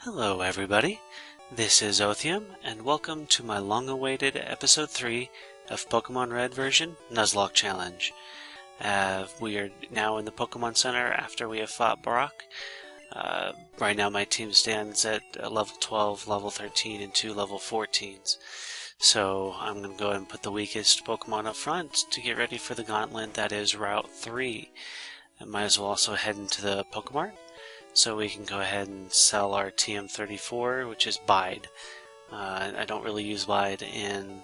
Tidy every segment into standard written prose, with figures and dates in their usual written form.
Hello everybody, this is Othium, and welcome to my long-awaited Episode 3 of Pokemon Red version Nuzlocke Challenge. We are now in the Pokemon Center after we have fought Brock. Right now my team stands at level 12, level 13, and 2 level 14s. So I'm going to go ahead and put the weakest Pokemon up front to get ready for the Gauntlet, that is Route 3. I might as well also head into the Pokemart, so we can go ahead and sell our TM34, which is Bide. I don't really use Bide in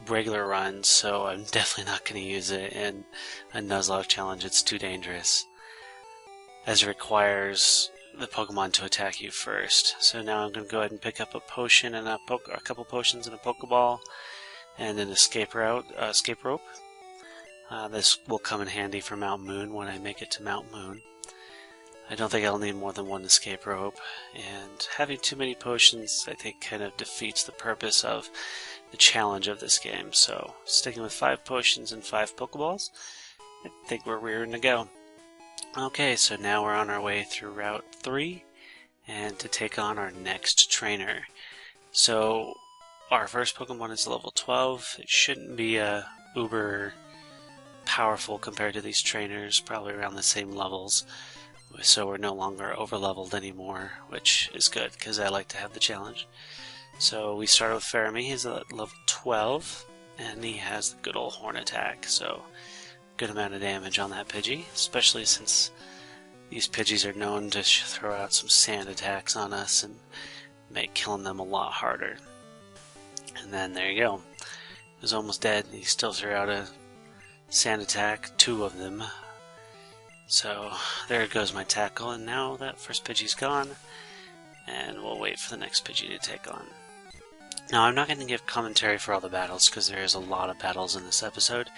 regular runs, so I'm definitely not going to use it in a Nuzlocke challenge. It's too dangerous, as it requires the Pokemon to attack you first. So now I'm going to go ahead and pick up a potion and a couple potions and a Pokeball, and an escape rope. This will come in handy for Mount Moon when I make it to Mount Moon. I don't think I'll need more than one escape rope, and having too many potions I think kind of defeats the purpose of the challenge of this game. So sticking with 5 potions and 5 Pokeballs, I think we're rearing to go. Okay, so now we're on our way through Route 3 and to take on our next trainer. So our first Pokemon is level 12. It shouldn't be uber powerful compared to these trainers, probably around the same levels. So we're no longer over-leveled anymore, which is good, because I like to have the challenge. So we start with Faramir. He's at level 12, and he has the good old horn attack, so good amount of damage on that Pidgey, especially since these Pidgeys are known to throw out some sand attacks on us and make killing them a lot harder. And then there you go. He was almost dead, and he still threw out a sand attack, 2 of them. So there goes my tackle, and now that first Pidgey's gone, and we'll wait for the next Pidgey to take on. Now I'm not going to give commentary for all the battles, because there is a lot of battles in this episode,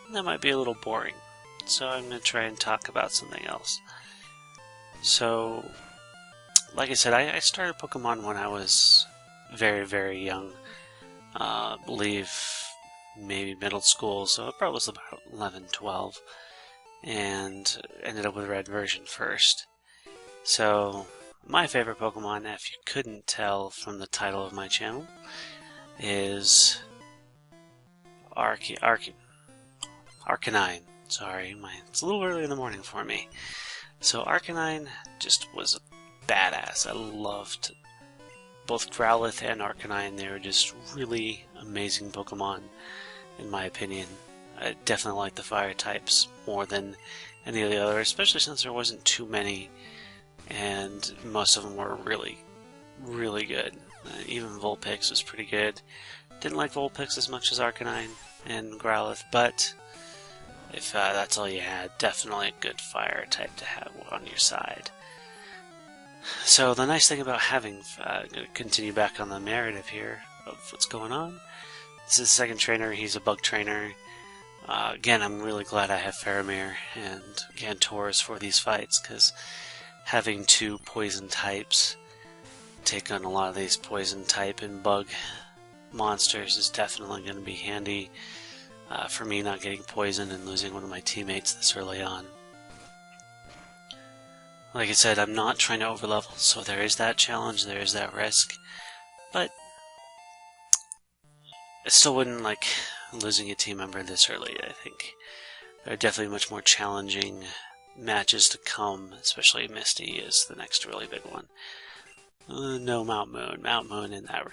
and that might be a little boring, so I'm going to try and talk about something else. So, like I said, I started Pokemon when I was very, very young. I believe maybe middle school, so I probably was about 11, 12. And ended up with Red version first. So, my favorite Pokemon, if you couldn't tell from the title of my channel, is Arcanine. Sorry, it's a little early in the morning for me. So Arcanine just was badass. I loved both Growlithe and Arcanine. They were just really amazing Pokemon, in my opinion. I definitely like the fire types more than any of the others, especially since there wasn't too many, and most of them were really, really good. Even Vulpix was pretty good. Didn't like Vulpix as much as Arcanine and Growlithe, but if that's all you had, definitely a good fire type to have on your side. So the nice thing about having, I'm going to continue back on the narrative here of what's going on. This is the second trainer. He's a bug trainer. Again, I'm really glad I have Faramir and Gantoris for these fights, because having 2 poison types take on a lot of these poison type and bug monsters is definitely going to be handy for me not getting poisoned and losing one of my teammates this early on. Like I said, I'm not trying to overlevel, so there is that challenge, there is that risk, but I still wouldn't like losing a team member this early. I think there are definitely much more challenging matches to come, especially Misty is the next really big one. No Mount Moon. Mount Moon and that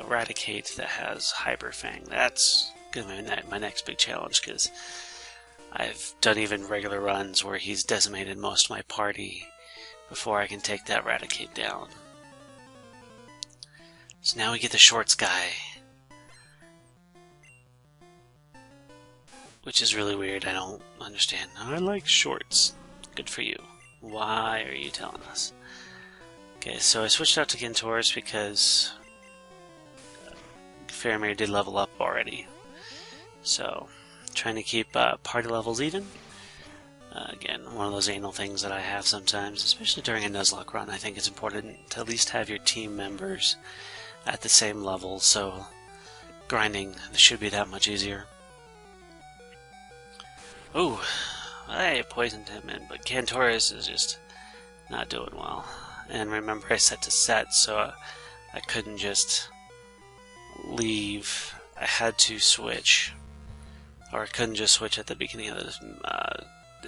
Eradicate that has Hyper Fang. That's going to be my next big challenge, because I've done even regular runs where he's decimated most of my party before I can take that Eradicate down. So now we get the Shorts guy, which is really weird. I don't understand. I like shorts. Good for you. Why are you telling us? Okay, so I switched out to Gantoris because Faramir did level up already. So, trying to keep party levels even. Again, one of those anal things that I have sometimes, especially during a Nuzlocke run. I think it's important to at least have your team members at the same level, so grinding should be that much easier. Ooh, I poisoned him, but Gantoris is just not doing well. and remember I set to set, so I couldn't just leave. I had to switch, or I couldn't just switch at the beginning of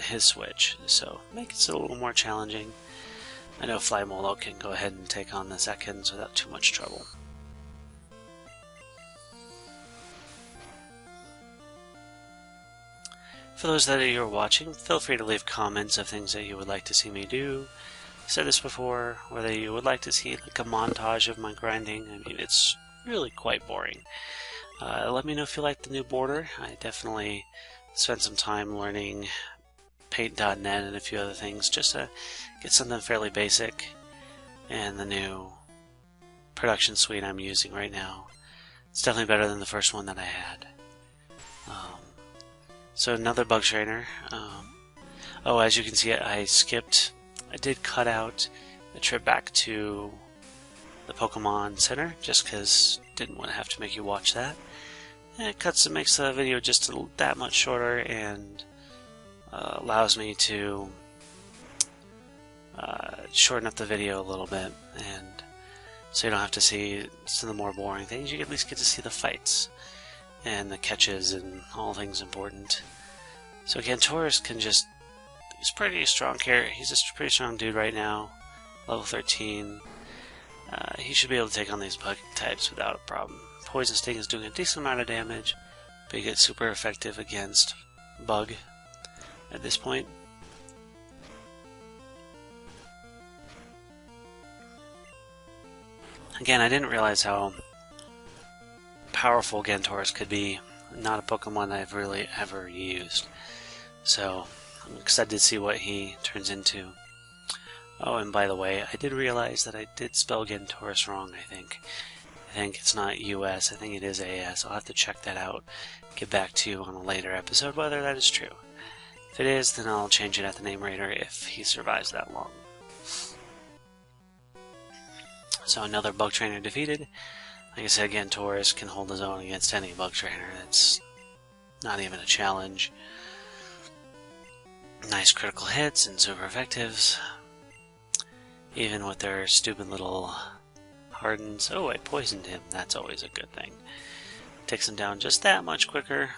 his switch, so it makes it a little more challenging. I know Flymolo can go ahead and take on the seconds without too much trouble. For those that are watching, feel free to leave comments of things that you would like to see me do. I said this before, whether you would like to see like a montage of my grinding. I mean, it's really quite boring. Let me know if you like the new border. I definitely spent some time learning Paint.net and a few other things just to get something fairly basic. And the new production suite I'm using right now, it's definitely better than the first one that I had. So another bug trainer. Oh, as you can see, I did cut out a trip back to the Pokemon Center just because didn't want to have to make you watch that. And it makes the video just that much shorter and allows me to shorten up the video a little bit, and so you don't have to see some of the more boring things. You at least get to see the fights and the catches and all things important. So again, Taurus can he's pretty strong character. He's a pretty strong dude right now, level 13. He should be able to take on these bug types without a problem. Poison Sting is doing a decent amount of damage, but he gets super effective against bug at this point. Again, I didn't realize how powerful Taurus could be. Not a Pokemon I've really ever used. So, I'm excited to see what he turns into. Oh, and by the way, I did realize that I did spell Taurus wrong, I think. I think it's not US, I think it is AS. I'll have to check that out. Get back to you on a later episode whether that is true. If it is, then I'll change it at the name rater if he survives that long. So another bug trainer defeated. Like I said, again, Taurus can hold his own against any bug trainer. That's not even a challenge. Nice critical hits and super effectives. Even with their stupid little hardens. Oh, I poisoned him. That's always a good thing. Takes him down just that much quicker.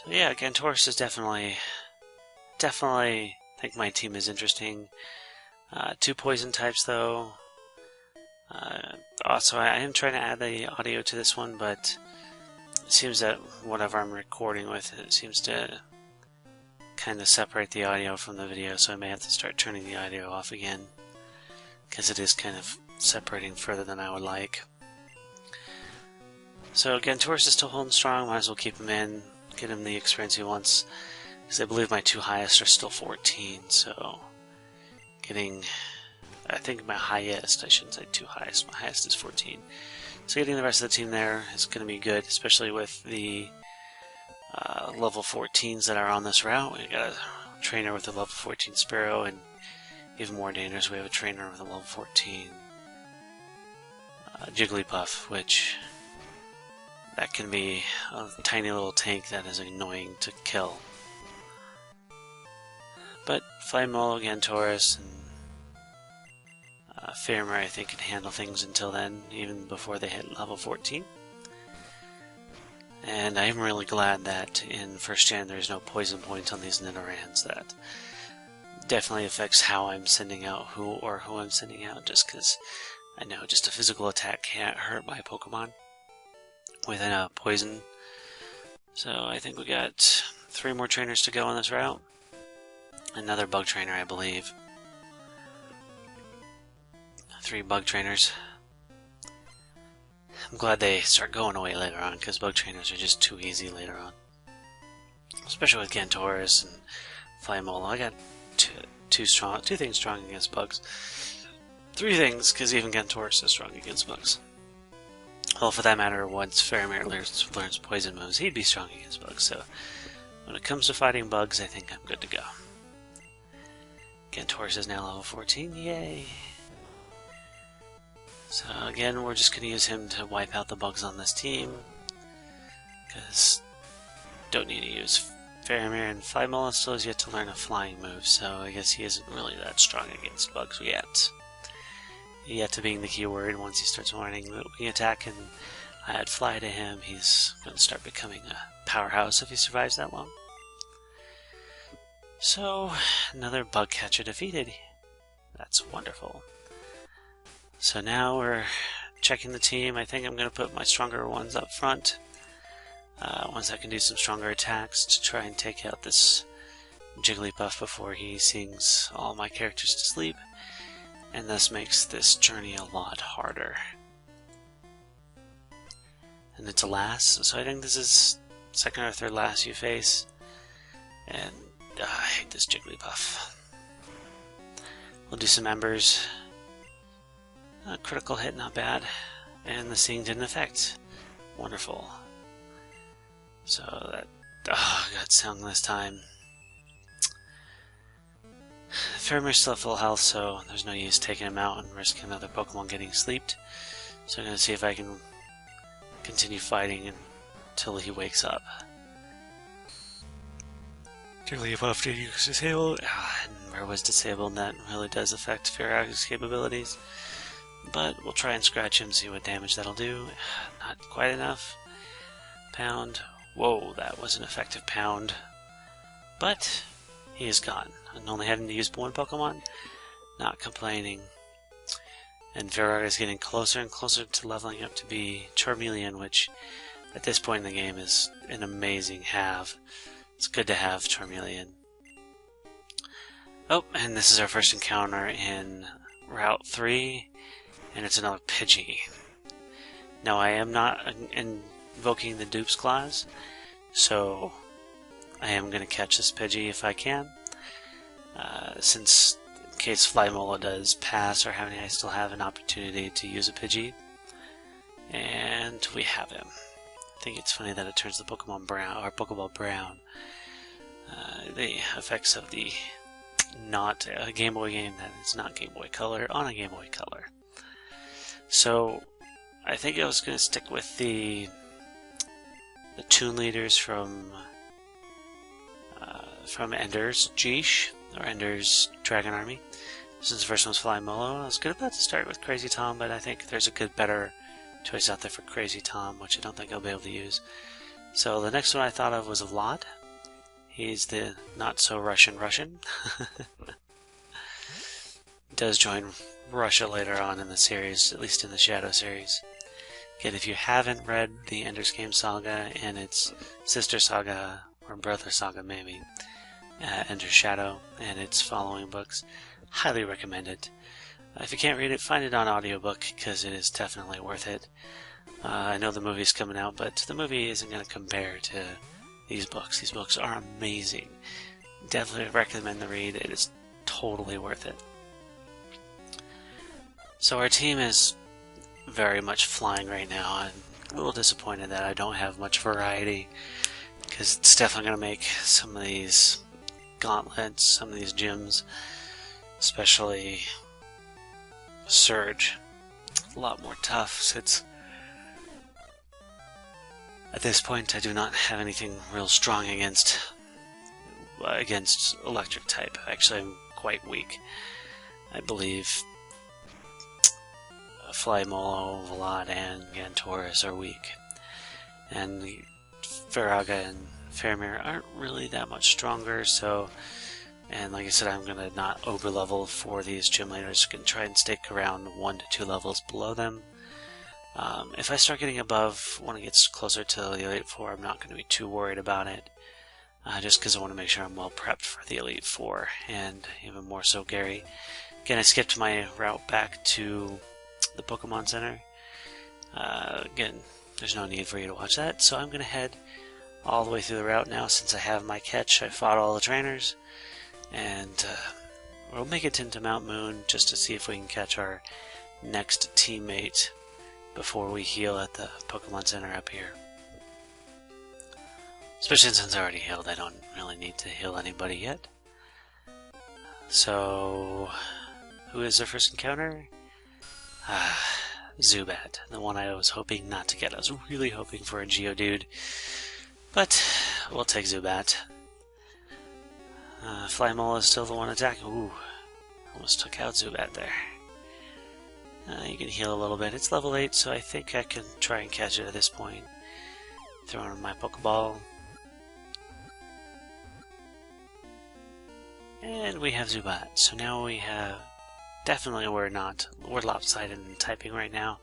So yeah, again, Taurus is definitely think my team is interesting. 2 poison types though. Also, I am trying to add the audio to this one, but it seems that whatever I'm recording with, it seems to kind of separate the audio from the video, so I may have to start turning the audio off again, because it is kind of separating further than I would like. So again, Taurus is still holding strong, might as well keep him in, get him the experience he wants, because I believe my 2 highest are still 14, so getting, I think my highest, I shouldn't say 2 highest, my highest is 14. So getting the rest of the team there is going to be good, especially with the level 14s that are on this route. We got a trainer with a level 14 Sparrow, and even more dangerous, we have a trainer with a level 14 Jigglypuff, which that can be a tiny little tank that is annoying to kill. But Flymolo, again, Taurus, and Fairmare, I think, can handle things until then, even before they hit level 14. And I'm really glad that in first gen there's no poison points on these Nidorans. That definitely affects how I'm sending out who I'm sending out, just because I know just a physical attack can't hurt my Pokemon within a poison. So I think we got 3 more trainers to go on this route. Another bug trainer, I believe. 3 bug trainers. I'm glad they start going away later on, because bug trainers are just too easy later on. Especially with Taurus and Flymolo. I got two things strong against bugs. 3 things, because even Taurus is strong against bugs. Well, for that matter, once Fairmare learns poison moves, he'd be strong against bugs. So when it comes to fighting bugs, I think I'm good to go. Taurus is now level 14. Yay! So again, we're just going to use him to wipe out the bugs on this team, because don't need to use Faramir, and Flymola still has yet to learn a flying move, so I guess he isn't really that strong against bugs yet. Yet to being the key word. Once he starts learning the wing attack and I add fly to him, he's going to start becoming a powerhouse if he survives that long. So, another bug catcher defeated. That's wonderful. So now we're checking the team. I think I'm going to put my stronger ones up front. Ones that can do some stronger attacks to try and take out this Jigglypuff before he sings all my characters to sleep. And this makes this journey a lot harder. And it's a last, so I think this is second or third last you face. And I hate this Jigglypuff. We'll do some embers. Critical hit, not bad. And the sing didn't affect. Wonderful. So that got sung this time. Faramir's still at full health, so there's no use taking him out and risking another Pokemon getting sleeped. So I'm going to see if I can continue fighting until he wakes up. Jigglypuff did use disabled, and where was disabled, that really does affect Feraga's capabilities. But we'll try and scratch him, see what damage that'll do. Not quite enough. Pound. Whoa, that was an effective pound. But he is gone. And only having to use one Pokemon, not complaining. And Faraga is getting closer and closer to leveling up to be Charmeleon, which at this point in the game is an amazing have. It's good to have Charmeleon. Oh, and this is our first encounter in Route 3, and it's another Pidgey. Now I am not invoking the Dupes clause, so I am going to catch this Pidgey if I can. Since in case Flymola does pass or I still have an opportunity to use a Pidgey. And we have him. I think it's funny that it turns the Pokemon brown, or Pokeball brown. The effects of the not a Game Boy game that is not Game Boy Color on a Game Boy Color. So I think I was going to stick with the Toon Leaders from Ender's Geesh, or Ender's Dragon Army. Since the first one's Flymola, I was about to start with Crazy Tom, but I think there's a better choice out there for Crazy Tom, which I don't think I'll be able to use. So the next one I thought of was Vlad. He's the not-so-Russian. Does join Russia later on in the series, at least in the Shadow series. Again, if you haven't read the Ender's Game saga and its sister saga, or brother saga maybe, Ender's Shadow and its following books, highly recommend it. If you can't read it, find it on audiobook, because it is definitely worth it. I know the movie's coming out, but the movie isn't going to compare to these books. These books are amazing. Definitely recommend the read. It is totally worth it. So our team is very much flying right now. I'm a little disappointed that I don't have much variety, because it's definitely going to make some of these gauntlets, some of these gyms, especially Surge, a lot more tough, since at this point I do not have anything real strong against electric type. Actually, I'm quite weak. I believe Flymola, Vlad, and Gantoris are weak. And Faraga and Faramir aren't really that much stronger, so... And like I said, I'm going to not over-level for these gym leaders. Going to try and stick around 1 to 2 levels below them. If I start getting above, when it gets closer to the Elite Four, I'm not going to be too worried about it. Just because I want to make sure I'm well prepped for the Elite Four, and even more so Gary. Again, I skipped my route back to the Pokemon Center. Again, there's no need for you to watch that, so I'm going to head all the way through the route now. Since I have my catch, I fought all the trainers. And we'll make it into Mount Moon just to see if we can catch our next teammate before we heal at the Pokemon Center up here. Especially since I already healed, I don't really need to heal anybody yet. So, who is our first encounter? Zubat, the one I was hoping not to get. I was really hoping for a Geodude, but we'll take Zubat. Flymola is still the one attacking. Ooh, almost took out Zubat there. You can heal a little bit. It's level 8, so I think I can try and catch it at this point. Throw in my Pokeball. And we have Zubat. So now we have... Definitely we're lopsided in typing right now.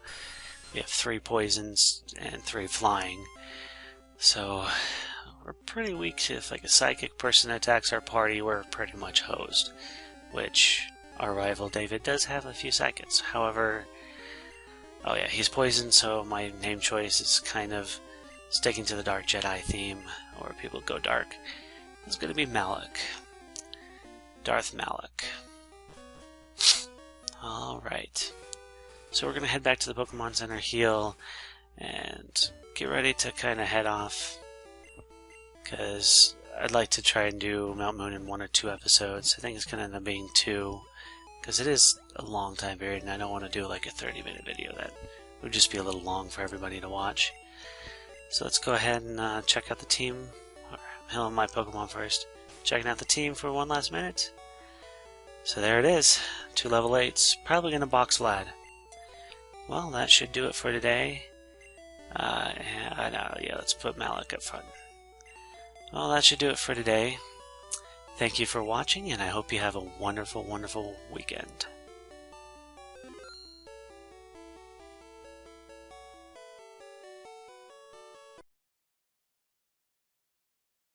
We have 3 poisons and 3 flying. So we're pretty weak. If like a psychic person attacks our party, we're pretty much hosed. Which our rival David does have a few psychics. However, oh yeah, he's poisoned, so my name choice is kind of sticking to the Dark Jedi theme, or people go dark. It's going to be Malik. Darth Malik. Alright. So we're going to head back to the Pokemon Center, heal, and get ready to kind of head off. Because I'd like to try and do Mount Moon in 1 or 2 episodes. I think it's going to end up being 2. Because it is a long time period, and I don't want to do like a 30-minute video. That would just be a little long for everybody to watch. So let's go ahead and check out the team. I'm healing my Pokemon first. Checking out the team for one last minute. So there it is. 2 level 8s. Probably going to box Vlad. Well, that should do it for today. Yeah, let's put Malik up front. Well, that should do it for today. Thank you for watching, and I hope you have a wonderful, wonderful weekend.